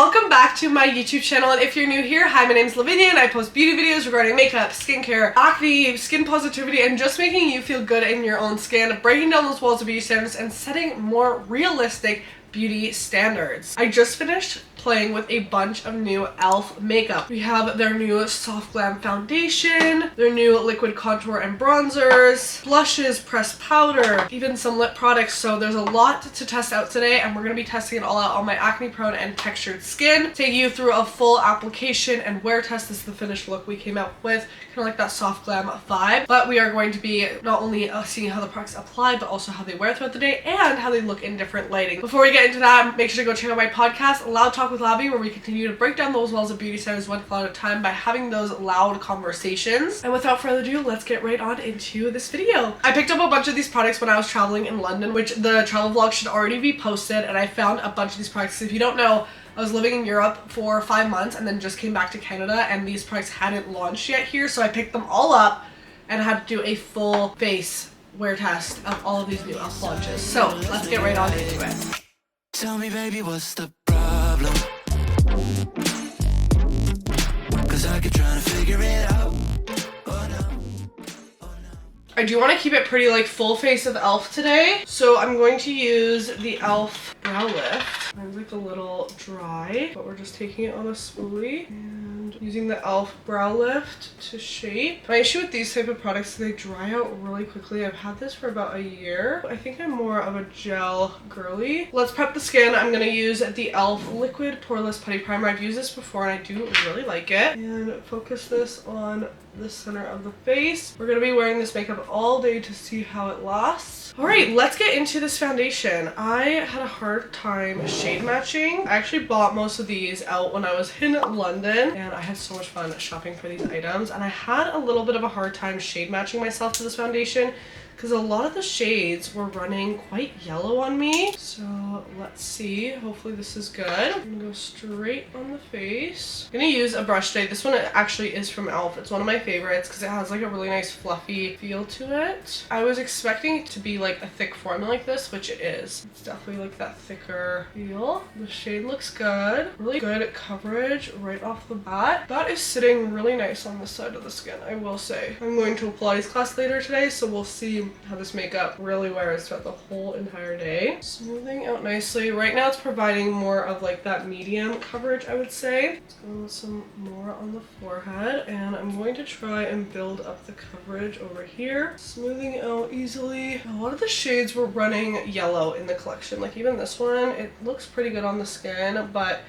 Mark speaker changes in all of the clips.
Speaker 1: welcome back to my YouTube channel, and if you're new here, hi, my name is Lavinia and I post beauty videos regarding makeup, skincare, acne, skin positivity, and just making you feel good in your own skin, breaking down those walls of beauty standards and setting more realistic beauty standards. I just finished playing with a bunch of new e.l.f. makeup. We have their new Soft Glam Foundation, their new liquid contour and bronzers, blushes, pressed powder, even some lip products. So there's a lot to test out today, and we're going to be testing it all out on my acne prone and textured skin. Take you through a full application and wear test. This is the finished look we came out with, kind of like that Soft Glam vibe. But we are going to be not only seeing how the products apply, but also how they wear throughout the day and how they look in different lighting. Before we get into that, make sure to go check out my podcast, Loud Talk with Lavi, where we continue to break down those walls of beauty standards one cloud at a time by having those loud conversations. And without further ado, let's get right on into this video. I picked up a bunch of these products when I was traveling in London, which the travel vlog should already be posted, and I found a bunch of these products. If you don't know, I was living in Europe for 5 months and then just came back to Canada, and these products hadn't launched yet here, so I picked them all up and had to do a full face wear test of all of these new e.l.f. launches. So let's get right on into it.
Speaker 2: Tell me, baby, what's the problem? 'Cause I keep trying to figure it out. Oh no. Oh no.
Speaker 1: I do want to keep it pretty like full face of e.l.f. today, so I'm going to use the e.l.f. brow lift. Mine's like a little dry, but we're just taking it on a spoolie and using the e.l.f. brow lift to shape. My issue with these type of products is they dry out really quickly. I've had this for about a year. I think I'm more of a gel girly. Let's prep the skin. I'm going to use the e.l.f. liquid poreless putty primer. I've used this before and I do really like it. And focus this on the center of the face. We're going to be wearing this makeup all day to see how it lasts. Alright, let's get into this foundation. I had a hard time shade matching. I actually bought most of these out when I was in London, and I had so much fun shopping for these items, and I had a little bit of a hard time shade matching myself to this foundation because a lot of the shades were running quite yellow on me. So let's see. Hopefully this is good. I'm gonna go straight on the face. I'm gonna use a brush today. This one actually is from e.l.f. It's one of my favorites because it has like a really nice fluffy feel to it. I was expecting it to be like a thick formula like this, which it is. It's definitely like that thicker feel. The shade looks good. Really good coverage right off the bat. That is sitting really nice on this side of the skin, I will say. I'm going to a Pilates class later today, so we'll see how this makeup really wears throughout the whole entire day. Smoothing out nicely. Right now it's providing more of like that medium coverage, I would say. Let's go with some more on the forehead, and I'm going to try and build up the coverage over here. Smoothing out easily. A lot of the shades were running yellow in the collection. Like even this one, it looks pretty good on the skin, but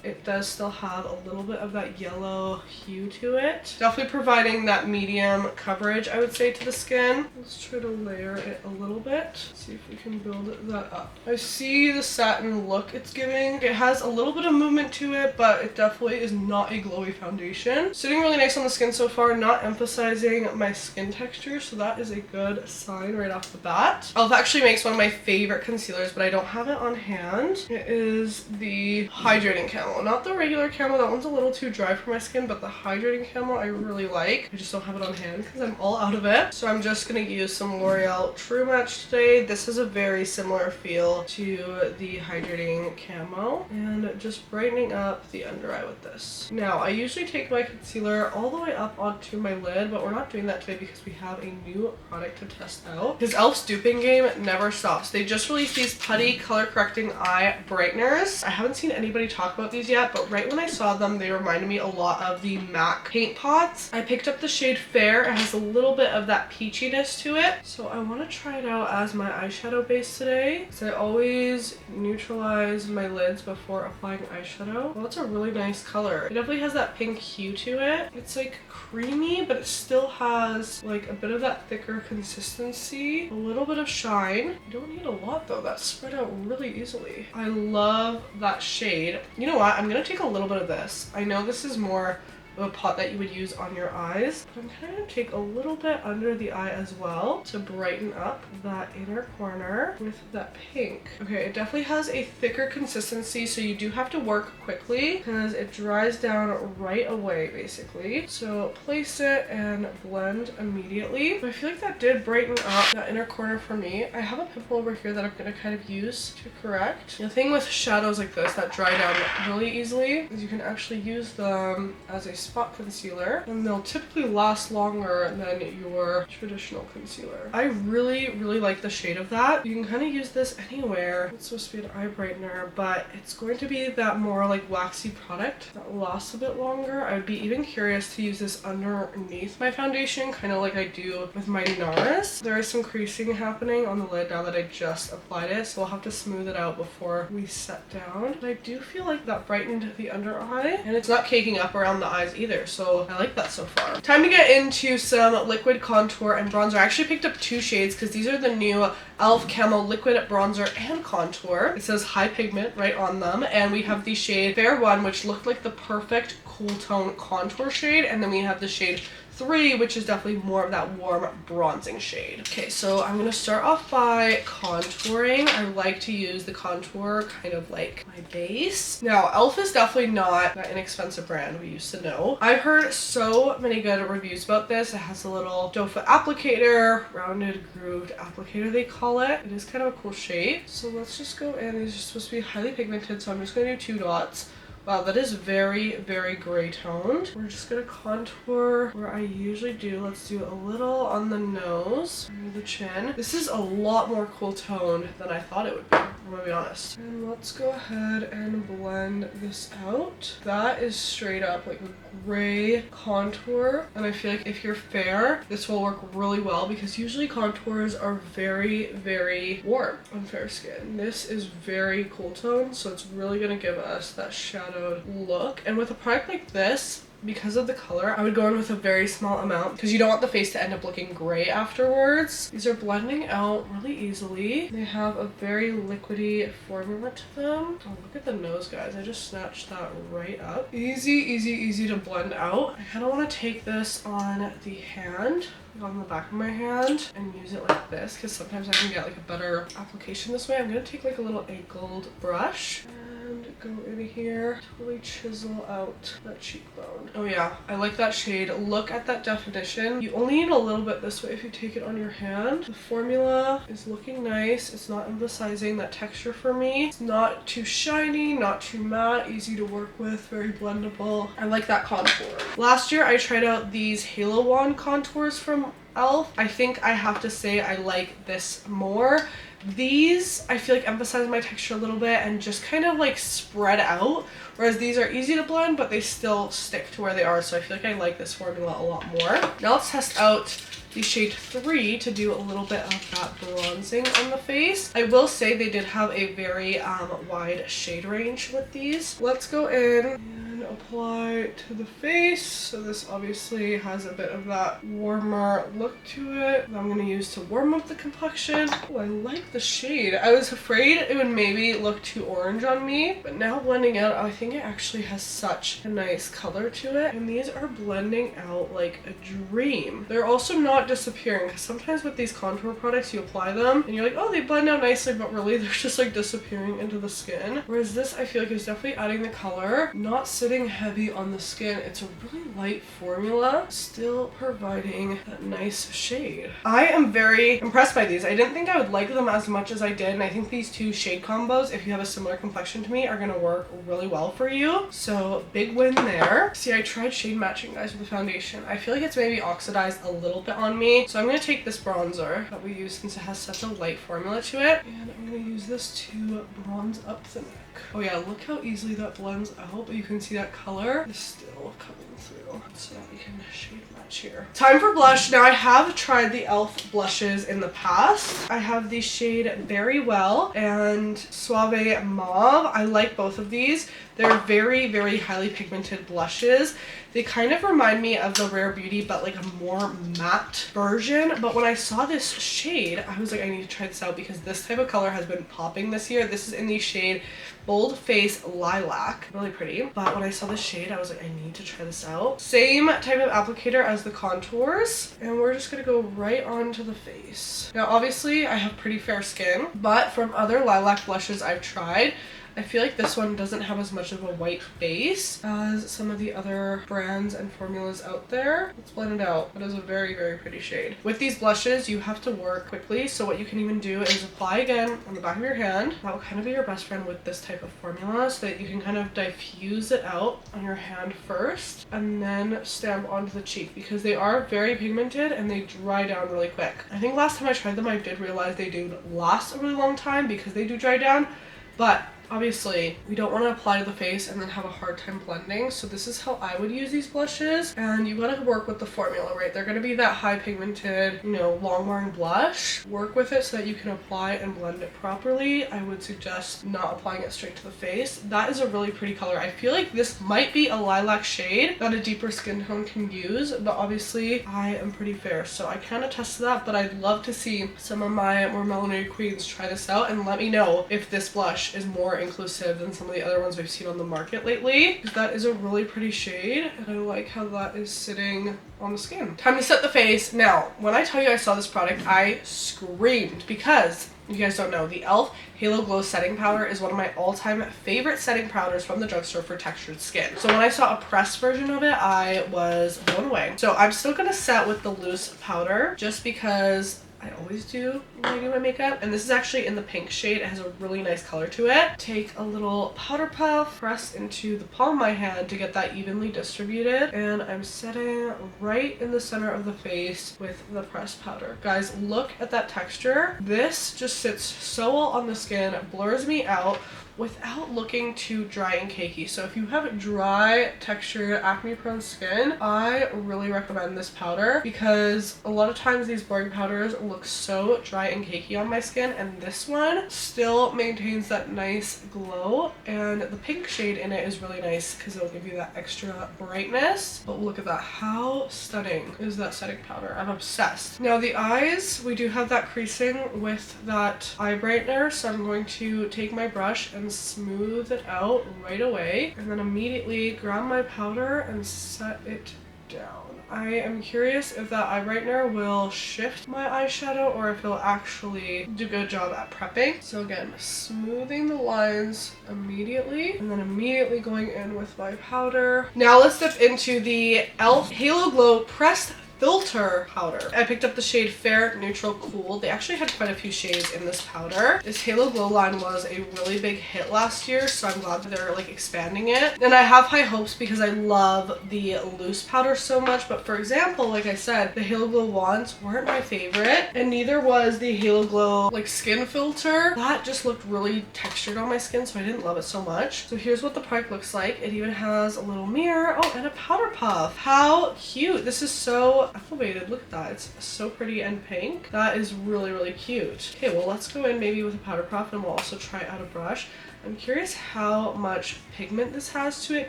Speaker 1: it does still have a little bit of that yellow hue to it. Definitely providing that medium coverage, I would say, to the skin. Let's try to layer it a little bit. See if we can build that up. I see the satin look it's giving. It has a little bit of movement to it, but it definitely is not a glowy foundation. Sitting really nice on the skin so far, not emphasizing my skin texture, so that is a good sign right off the bat. e.l.f. actually makes one of my favorite concealers, but I don't have it on hand. It is the Hydrating Camo. Not the regular camo, that one's a little too dry for my skin, but the hydrating camo I really like. I just don't have it on hand because I'm all out of it. So I'm just going to use some L'Oreal True Match today. This is a very similar feel to the hydrating camo, and just brightening up the under eye with this. Now, I usually take my concealer all the way up onto my lid, but we're not doing that today because we have a new product to test out. Because e.l.f.'s duping game never stops. They just released these putty color correcting eye brighteners. I haven't seen anybody talk about these yet, but right when I saw them, they reminded me a lot of the MAC paint pots. I picked up the shade Fair. It has a little bit of that peachiness to it, so I want to try it out as my eyeshadow base today, because I always neutralize my lids before applying eyeshadow. Well, it's a really nice color. It definitely has that pink hue to it. It's like creamy, but it still has like a bit of that thicker consistency, a little bit of shine. You don't need a lot though. That's spread out really easily. I love that shade. You know what? I'm gonna take a little bit of this. I know this is more of a pot that you would use on your eyes. But I'm kind of take a little bit under the eye as well to brighten up that inner corner with that pink. Okay, it definitely has a thicker consistency, so you do have to work quickly because it dries down right away basically. So place it and blend immediately. I feel like that did brighten up that inner corner for me. I have a pimple over here that I'm going to kind of use to correct. The thing with shadows like this that dry down really easily is you can actually use them as a spot concealer, and they'll typically last longer than your traditional concealer. I really like the shade of that. You can kind of use this anywhere. It's supposed to be an eye brightener, but it's going to be that more like waxy product that lasts a bit longer. I would be even curious to use this underneath my foundation, kind of like I do with my NARS. There is some creasing happening on the lid now that I just applied it, so I'll have to smooth it out before we set down. But I do feel like that brightened the under eye, and it's not caking up around the eyes either, so I like that so far. Time to get into some liquid contour and bronzer. I actually picked up two shades because these are the new e.l.f. Camo Liquid Bronzer and Contour. It says high pigment right on them, and we have the shade Fair One, which looked like the perfect cool tone contour shade, and then we have the shade 3, which is definitely more of that warm bronzing shade. Okay, so I'm gonna start off by contouring. I like to use the contour kind of like my base. Now, e.l.f. is definitely not that inexpensive brand we used to know. I've heard so many good reviews about this. It has a little doe foot applicator, rounded grooved applicator they call it. It is kind of a cool shape. So let's just go in. These are supposed to be highly pigmented, so I'm just gonna do 2 dots. Wow, that is very gray toned. We're just gonna contour where I usually do. Let's do a little on the nose, under the chin. This is a lot more cool toned than I thought it would be, I'm gonna be honest. And let's go ahead and blend this out. That is straight up like a gray contour, and I feel like if you're fair, this will work really well because usually contours are very warm on fair skin. This is very cool tone, so it's really gonna give us that shadowed look. And with a product like this, because of the color, I would go in with a very small amount because you don't want the face to end up looking gray afterwards. These are blending out really easily. They have a very liquidy formula to them. Oh, look at the nose, guys. I just snatched that right up. Easy to blend out. I kind of want to take this on the hand, on the back of my hand, and use it like this because sometimes I can get like a better application this way. I'm going to take like a little angled brush and go in here, totally chisel out that cheekbone. Oh yeah, I like that shade. Look at that definition. You only need a little bit this way if you take it on your hand. The formula is looking nice. It's not emphasizing that texture for me. It's not too shiny, not too matte, easy to work with, very blendable. I like that contour. Last year I tried out these Halo Wand contours from e.l.f. I think I have to say I like this more. These I feel like emphasize my texture a little bit and just kind of like spread out, whereas these are easy to blend but they still stick to where they are, so I feel like I like this formula a lot more. Now let's test out the shade 3 to do a little bit of that bronzing on the face. I will say they did have a very wide shade range with these. Let's go in and apply to the face. So this obviously has a bit of that warmer look to it that I'm going to use to warm up the complexion. Oh, I like the shade. I was afraid it would maybe look too orange on me, but now blending out, I think it actually has such a nice color to it, and these are blending out like a dream. They're also not disappearing, because sometimes with these contour products you apply them and you're like, oh, they blend out nicely, but really they're just like disappearing into the skin, whereas this I feel like is definitely adding the color, not sitting heavy on the skin. It's a really light formula, still providing that nice shade. I am very impressed by these. I didn't think I would like them as much as I did, and I think these two shade combos, if you have a similar complexion to me, are going to work really well for you. So big win there. See, I tried shade matching, guys, with the foundation. I feel like it's maybe oxidized a little bit on me, so I'm going to take this bronzer that we use since it has such a light formula to it, and I'm going to use this to bronze up the neck. Oh yeah, look how easily that blends out, but you can see that color is still coming through, so that we can shade match here. Time for blush. Now I have tried the e.l.f. blushes in the past. I have the shade Very Well and Suave Mauve. I like both of these. They're very, very highly pigmented blushes. They kind of remind me of the Rare Beauty, but like a more matte version. But when I saw this shade, I was like, I need to try this out because this type of color has been popping this year. This is in the shade Bold Face Lilac. Really pretty. But when I saw the shade, I was like, I need to try this out. Same type of applicator as the contours. And we're just gonna go right onto the face. Now, obviously, I have pretty fair skin, but from other lilac blushes I've tried, I feel like this one doesn't have as much of a white base as some of the other brands and formulas out there. Let's blend it out. It is a very, very pretty shade. With these blushes, you have to work quickly, so what you can even do is apply again on the back of your hand. That will kind of be your best friend with this type of formula, so that you can kind of diffuse it out on your hand first, and then stamp onto the cheek, because they are very pigmented and they dry down really quick. I think last time I tried them, I did realize they do last a really long time because they do dry down, but obviously, we don't want to apply to the face and then have a hard time blending. So this is how I would use these blushes. And you gotta work with the formula, right? They're gonna be that high pigmented, you know, long wearing blush. Work with it so that you can apply and blend it properly. I would suggest not applying it straight to the face. That is a really pretty color. I feel like this might be a lilac shade that a deeper skin tone can use, but obviously I am pretty fair, so I can't attest to that, but I'd love to see some of my more melanated queens try this out and let me know if this blush is more inclusive than some of the other ones we've seen on the market lately. That is a really pretty shade, and I like how that is sitting on the skin. Time to set the face. Now, when I tell you I saw this product, I screamed, because you guys don't know, the e.l.f. Halo Glow Setting Powder is one of my all-time favorite setting powders from the drugstore for textured skin. So when I saw a pressed version of it, I was blown away. So I'm still gonna set with the loose powder, just because I always do when I do my makeup. And this is actually in the pink shade. It has a really nice color to it. Take a little powder puff, press into the palm of my hand to get that evenly distributed. And I'm setting right in the center of the face with the pressed powder. Guys, look at that texture. This just sits so well on the skin, blurs me out without looking too dry and cakey. So if you have dry, textured, acne-prone skin, I really recommend this powder, because a lot of times these blurring powders look so dry and cakey on my skin, and this one still maintains that nice glow. And the pink shade in it is really nice because it'll give you that extra brightness. But look at that. How stunning is that setting powder? I'm obsessed. Now the eyes, we do have that creasing with that eye brightener, so I'm going to take my brush and smooth it out right away, and then immediately grab my powder and set it down. I am curious if that eye brightener will shift my eyeshadow or if it'll actually do a good job at prepping. So again, smoothing the lines immediately, and then immediately going in with my powder. Now let's dip into the e.l.f. Halo Glow Pressed Filter Powder. I picked up the shade Fair Neutral Cool. They actually had quite a few shades in this powder. This Halo Glow line was a really big hit last year, so I'm glad that they're like expanding it. And I have high hopes because I love the loose powder so much, but for example, like I said, the Halo Glow wands weren't my favorite, and neither was the Halo Glow like skin filter. That just looked really textured on my skin, so I didn't love it so much. So here's what the product looks like. It even has a little mirror. Oh, and a powder puff. How cute. This is so elevated. Look at that. It's so pretty and pink. That is really, really cute. Okay, well, let's go in maybe with a powder puff, and we'll also try out a brush. I'm curious how much pigment this has to it,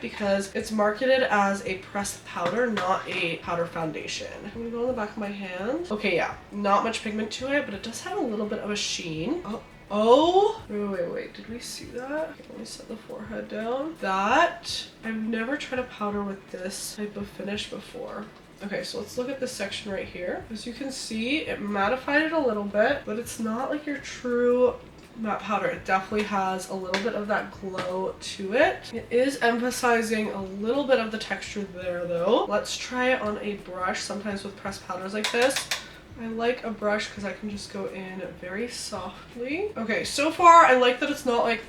Speaker 1: because it's marketed as a pressed powder, not a powder foundation. I'm gonna go on the back of my hand. Okay, yeah, not much pigment to it, but it does have a little bit of a sheen. Oh, wait, did we see that? Okay, let me set the forehead down. That, I've never tried a powder with this type of finish before. Okay, so let's look at this section right here. As you can see, it mattified it a little bit, but it's not like your true matte powder. It definitely has a little bit of that glow to it. It is emphasizing a little bit of the texture there though. Let's try it on a brush. Sometimes with pressed powders like this, I like a brush because I can just go in very softly. Okay, so far I like that it's not like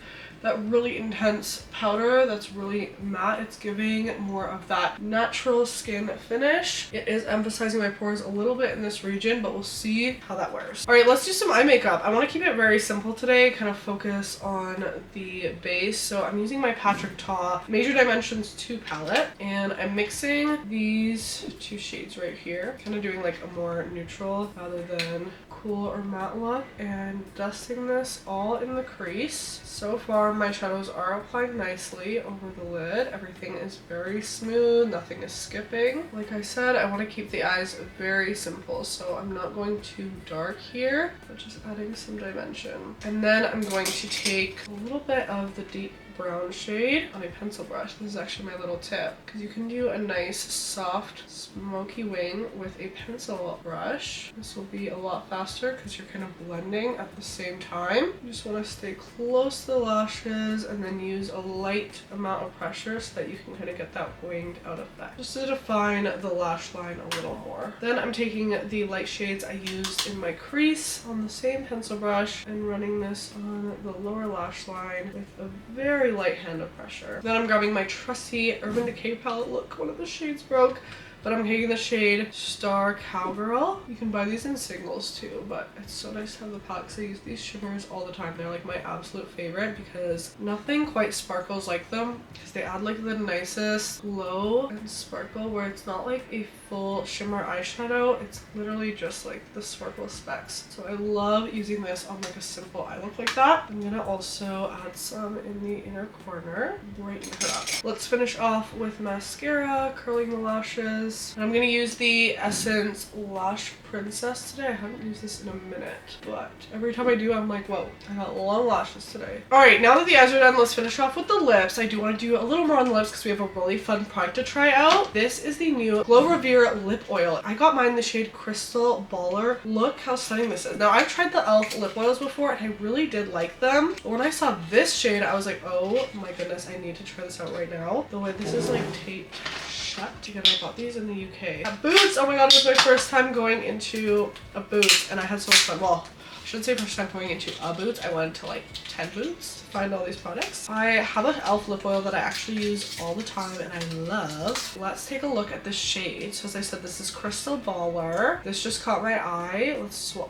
Speaker 1: that really intense powder that's really matte. It's giving more of that natural skin finish. It is emphasizing my pores a little bit in this region, but we'll see how that wears. All right, let's do some eye makeup. I want to keep it very simple today, kind of focus on the base. So I'm using my Patrick Ta Major Dimensions 2 palette, and I'm mixing these two shades right here, kind of doing like a more neutral rather than cool or matte look and dusting this all in the crease. So far my shadows are applied nicely over the lid. Everything is very smooth, nothing is skipping. Like I said, I want to keep the eyes very simple, so I'm not going too dark here, but just adding some dimension. And then I'm going to take a little bit of the deep brown shade on a pencil brush. This is actually my little tip, because you can do a nice soft smoky wing with a pencil brush. This will be a lot faster because you're kind of blending at the same time. You just want to stay close to the lashes and then use a light amount of pressure so that you can kind of get that winged out effect, just to define the lash line a little more. Then I'm taking the light shades I used in my crease on the same pencil brush and running this on the lower lash line with a very light hand of pressure. Then I'm grabbing my trusty Urban Decay palette. Look, one of the shades broke, but I'm taking the shade Star Cowgirl. You can buy these in singles too, but it's so nice to have the palette because I use these shimmers all the time. They're like my absolute favorite because nothing quite sparkles like them, because they add like the nicest glow and sparkle where it's not like a full shimmer eyeshadow. It's literally just like the sparkle specks. So I love using this on like a simple eye look like that. I'm gonna also add some in the inner corner, brighten her up. Let's finish off with mascara, curling the lashes. And I'm gonna use the Essence Lash Princess today. I haven't used this in a minute, but every time I do, I'm like, whoa, I got long lashes today. All right, now that the eyes are done, let's finish off with the lips. I do want to do a little more on the lips because we have a really fun product to try out. This is the new Glow Revere Lip Oil. I got mine in the shade Crystal Baller. Look how stunning this is. Now, I've tried the e.l.f. lip oils before, and I really did like them. But when I saw this shade, I was like, oh my goodness, I need to try this out right now. The way this is like taped shut together. I bought these in the UK. At Boots, oh my god, it was my first time going into a Boots and I had so much fun. Well, I shouldn't say first time going into a Boots. I went to like 10 Boots to find all these products. I have an e.l.f. lip oil that I actually use all the time and I love. Let's take a look at the shade. So as I said, this is Crystal Baller. This just caught my eye.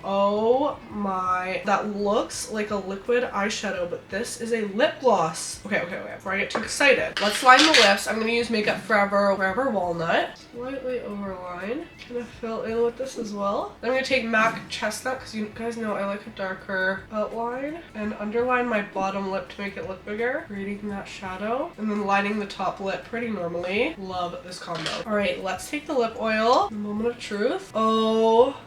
Speaker 1: Oh my, that looks like a liquid eyeshadow, but this is a lip gloss. Okay, before I get too excited, let's line the lips. I'm gonna use Makeup Forever Walnut. Slightly overline. Gonna fill in with this as well. Then I'm gonna take MAC Chestnut, because you guys know I like a darker outline, and underline my bottom lip to make it look bigger, creating that shadow, and then lining the top lip pretty normally. Love this combo. All right, let's take the lip oil. Moment of truth. Oh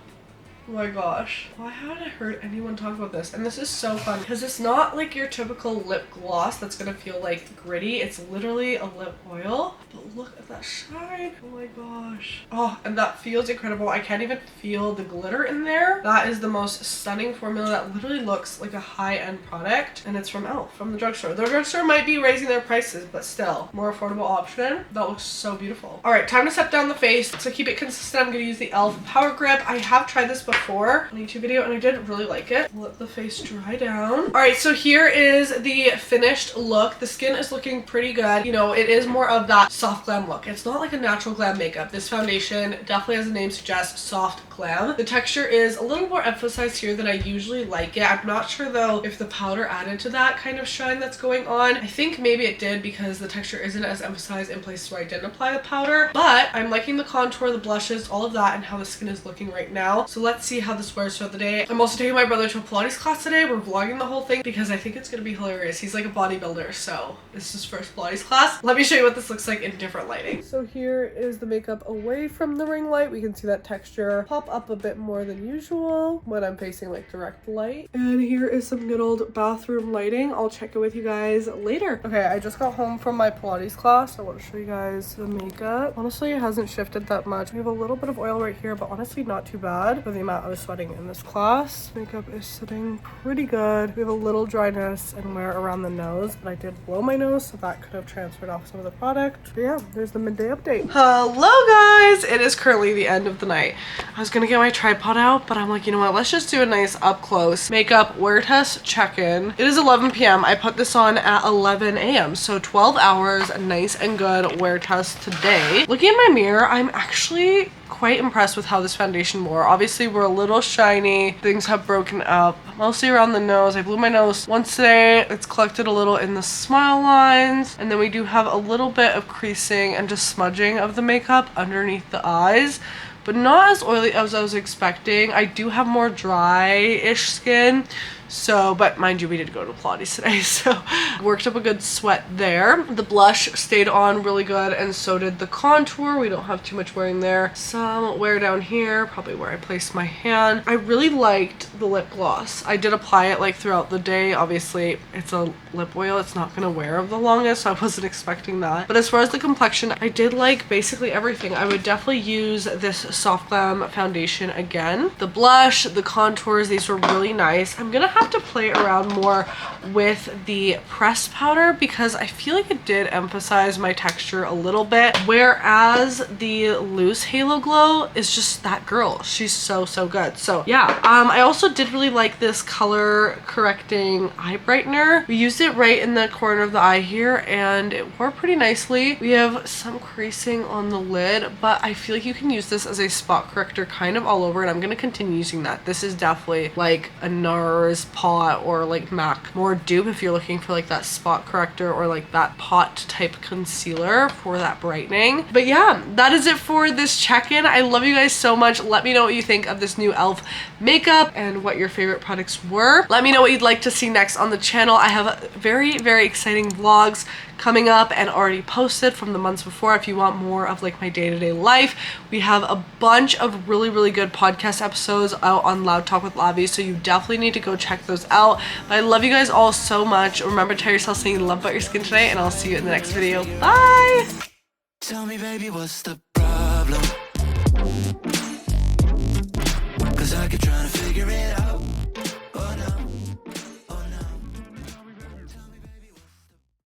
Speaker 1: my gosh, why haven't I heard anyone talk about this? And this is so fun because it's not like your typical lip gloss that's gonna feel like gritty. It's literally a lip oil, but look at that shine. Oh my gosh. Oh, and that feels incredible. I can't even feel the glitter in there. That is the most stunning formula that literally looks like a high-end product, and it's from e.l.f. from the drugstore. The drugstore might be raising their prices, but still, more affordable option. That looks so beautiful. All right, time to set down the face. To keep it consistent, I'm gonna use the e.l.f. Power Grip. I have tried this before on a YouTube video and I did really like it. Let the face dry down. All right, so here is the finished look. The skin is looking pretty good. You know, it is more of that soft glam look. It's not like a natural glam makeup. This foundation definitely, as the name suggests, soft glam. The texture is a little more emphasized here than I usually like it. I'm not sure though if the powder added to that kind of shine that's going on. I think maybe it did because the texture isn't as emphasized in places where I didn't apply the powder, but I'm liking the contour, the blushes, all of that, and how the skin is looking right now. So let's see how this wears throughout the day. I'm also taking my brother to a Pilates class today. We're vlogging the whole thing because I think it's gonna be hilarious. He's like a bodybuilder, so this is his first Pilates class. Let me show you what this looks like in different lighting. So here is the makeup away from the ring light. We can see that texture pop up a bit more than usual when I'm facing like direct light. And here is some good old bathroom lighting. I'll check it with you guys later. Okay, I just got home from my Pilates class. I want to show you guys the makeup. Honestly, it hasn't shifted that much. We have a little bit of oil right here, but honestly not too bad for the amount I was sweating in this class. Makeup is sitting pretty good. We have a little dryness and wear around the nose, but I did blow my nose, so that could have transferred off some of the product. But yeah, there's the midday update. Hello guys! It is currently the end of the night. I was gonna get my tripod out, but I'm like, you know what? Let's just do a nice up close makeup wear test check-in. It is 11 p.m. I put this on at 11 a.m. So 12 hours, nice and good wear test today. Looking in my mirror, I'm actually quite impressed with how this foundation wore. Obviously, we're a little shiny. Things have broken up, mostly around the nose. I blew my nose once today. It's collected a little in the smile lines. And then we do have a little bit of creasing and just smudging of the makeup underneath the eyes. but not as oily as I was expecting. I do have more dry-ish skin. So, but mind you, we did go to Pilates today, so worked up a good sweat there. The blush stayed on really good, and so did the contour. We don't have too much wearing there. Some wear down here, probably where I placed my hand. I really liked the lip gloss. I did apply it like throughout the day. Obviously, it's a lip oil. It's not gonna wear the longest, so I wasn't expecting that. But as far as the complexion, I did like basically everything. I would definitely use this Soft Glam foundation again. The blush, the contours, these were really nice. I'm gonna have to play around more with the pressed powder because I feel like it did emphasize my texture a little bit, whereas the loose Halo Glow is just that girl. She's so good. So yeah, I also did really like this color correcting eye brightener. We used it right in the corner of the eye here and it wore pretty nicely. We have some creasing on the lid, but I feel like you can use this as a spot corrector kind of all over, and I'm going to continue using that. This is definitely like a NARS pot or like MAC more dupe if you're looking for like that spot corrector or like that pot type concealer for that brightening. But yeah, that is it for this check-in. I love you guys so much. Let me know what you think of this new e.l.f. makeup and what your favorite products were. Let me know what you'd like to see next on the channel. I have very exciting vlogs coming up and already posted from the months before if you want more of like my day-to-day life. We have a bunch of really good podcast episodes out on Loud Talk with Lavi, so you definitely need to go check those out. But I love you guys all so much. Remember to tell yourself something you love about your skin today, and I'll see you in the next video. Bye!
Speaker 2: Tell me, baby, what's the